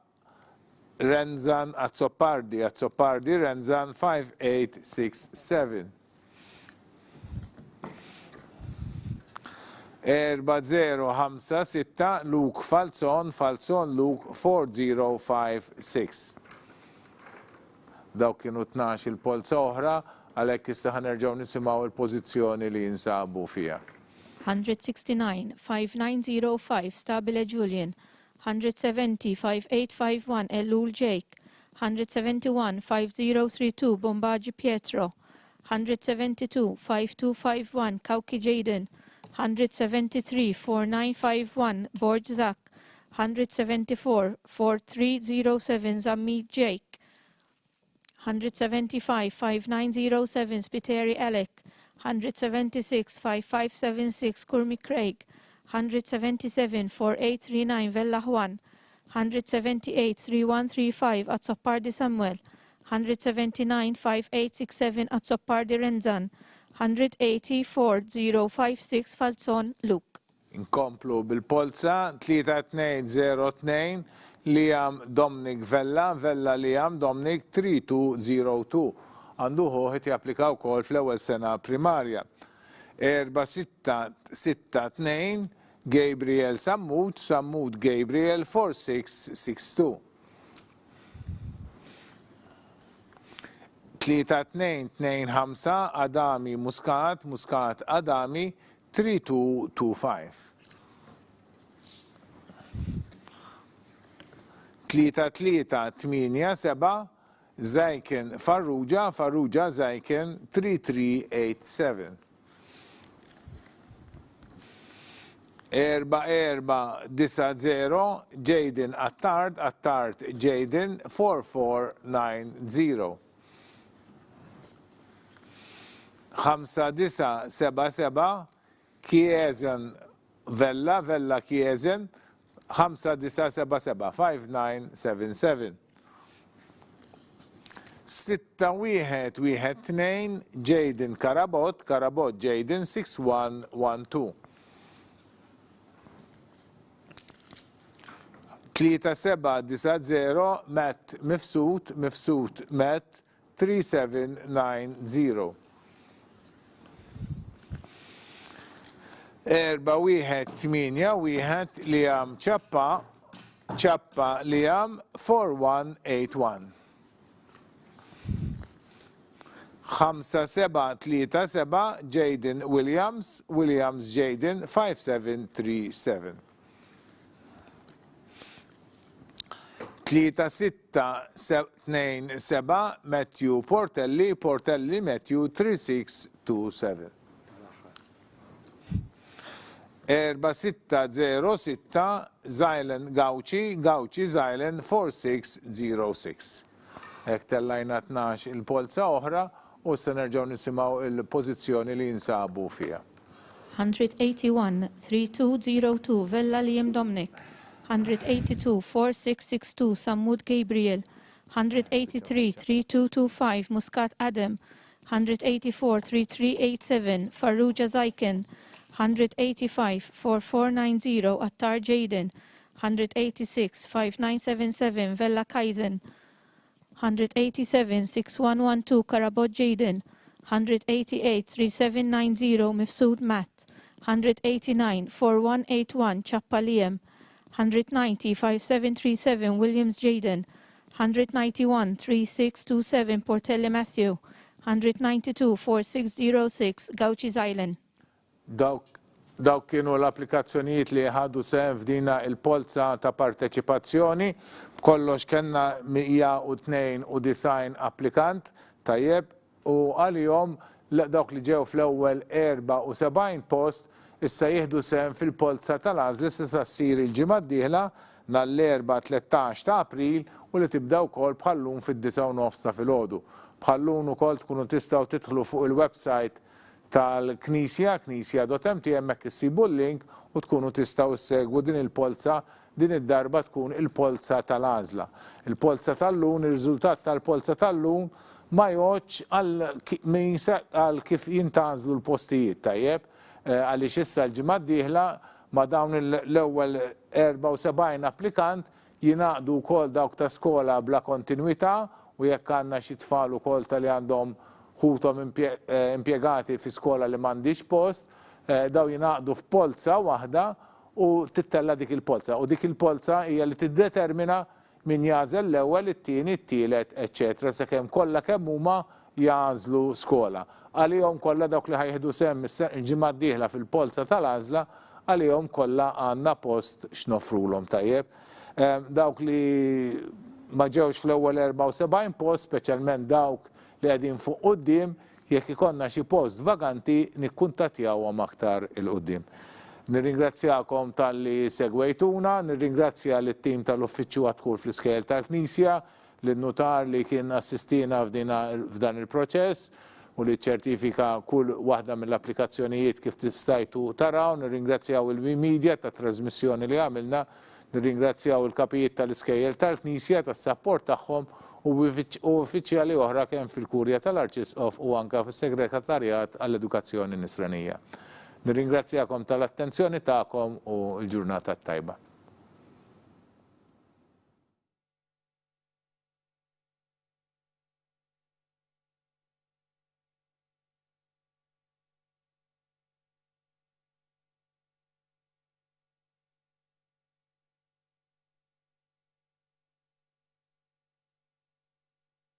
Renzan Azzopardi Renzan 5867. 4-0-5-6 Luke Falzon Luke 4056. Dawk kienu 12 il-polza oħra, għalhekk issa ħanerġgħu nisimgħu il-pożizzjoni li jinsabu fiha. 169-5905 Stabile Julian. 170-5851 Elul Jake. 171-5032 Bombaji Pietro. 172-5251 Kauki Jaden. 173-4951 Borg Zak. 174-4307 Zammi Jake. 175-5907 Spiteri Alec. 176-5576 Kurmi Craig. 177-4839 Vella Juan. 178-3135 Azzopardi Samuel. 179-5867 Azzopardi Renzan. 180-4056 Falzon Luke. Inkomplu bil-polza 3202 Liam Dominic Vella Liam Dominic 3202. Għandu ħoħet japplikaw kol fl-ewwel sena primarja. 4-6-2 Gabriel Sammut Gabriel 4662. 3-2-2-5 Adami Muscat Adami 3225. 3-3-8-7 Zajken Farrugia Zajken 3387. 4-4-9-0 Jaden Attard Jaden 4490. 5-9-7 Kiezen Vella Kiezen 5-9-7 5977. 6-1-1-2 Jaden Karabot Jaden 6112. 3-7-9-0 Matt Mifsut Matt 3790. 4-1-8-1 Liam Chappa Liam 4181. 5-7-3-7 Jaden Williams Jaden 5737. 3-6-2-7 Matthew Portelli Matthew 3627. 4-6-0-6 Zylen Gauci Zylen 4606. Hekk tellajna 12 il-polza oħra u se nerġgħu nisimgħu il-pożizzjoni li jinsabu fiha. 181-3202 Vella Liam Dominic. 182-4662 Sammut Gabriel. 183-3225 Muscat Adam. 184-3387 Farrugia Zaiken. 185-4490 Attar Jaden. 186-5977 Vella Kaizen. 187-6112 Karabot Jaden. 188-3790 Mifsud Matt. 189-4181 Chappa Liam. 190-5737 Williams Jaden. 191-3627 Portelli Matthew. 192-4606 Gauchi's Island. Dawk kienu l-applikazzjonijiet li ħadu sehem f'dina il-polza ta' parteċipazzjoni. Kollox kellna 192 applikant tajjeb u għalihom dawk li ġew fl-ewwel 74 post issa jieħdu sehem fil-Polza tal-Għażla issa ssir il-ġimgħa d-dieħla nhar-l-erbgħa 13 ta' April u li tibda wkoll bħallum fid-9:30 ta' filgħodu. Bħallum ukoll tkunu tistgħu tidħlu fuq il-website tal-Knisja, knisja.mt, hemmhekk issibu l-link u tkunu tistgħu ssegwu din il-polza, din id-darba tkun il-Polza tal-Għażla. Il-Polza tal-lum, ir-riżultat tal-Polza tal-lum ma jgħodx għal kif jintażlu l-postijiet tajjeb, għaliex issa l-ġimgħa d-dieħla ma dawn l-ewwel 74 applikant jingħaqdu wkoll dawk ta' skola bla kontinwità u jekk għandna xi tfal ukoll li għandhom ħuthom impjegati fi skola li m'għandix post, daw jingħaqdu f'polza waħda u tittella dik il-polza. U dik il-polza hija li tiddetermina min jażel l-ewwel, it-tieni, it-tielet, eċċetera, sakemm kollha kemm huma jażlu skola. Għalihom kollha dawk li ħajħdu sehem il-ġimgħa d-dieħla fil-Polza tal-Għażla, għalihom kollha għandna post x'nofrulhom tajjeb. Dawk li ma ġewx fl-ewwel 74 post, speċjalment dawk li qegħdin fuq quddiem, jekk ikollna xi post vaganti nikkuntattjawhom aktar il-quddiem. Nirringrazzjakom tal-li segwejtuna, nirringrazzja l-tim tal-Uffiċċju għad-Dħul fl-Iskejjel tal-Knisja, l-notar li kien assistina f'dan il-proċess u li ċertifika kull waħda mill-applikazzjonijiet kif tistajtu taraw, nirringrazzjaw il-media tat trasmissjoni li għamilna, nirringrazzjaw il-kapijiet tal-Iskejjel tal-Knisja tas-sapport tagħhom u uffiċjali oħra kemm fil-Kurja tal-Arċisqof u anke fis-Segretarjat għall-Edukazzjoni Nisranija. Nirringrazzjakom tal-attenzjoni tagħkom u l-ġurnata tajba.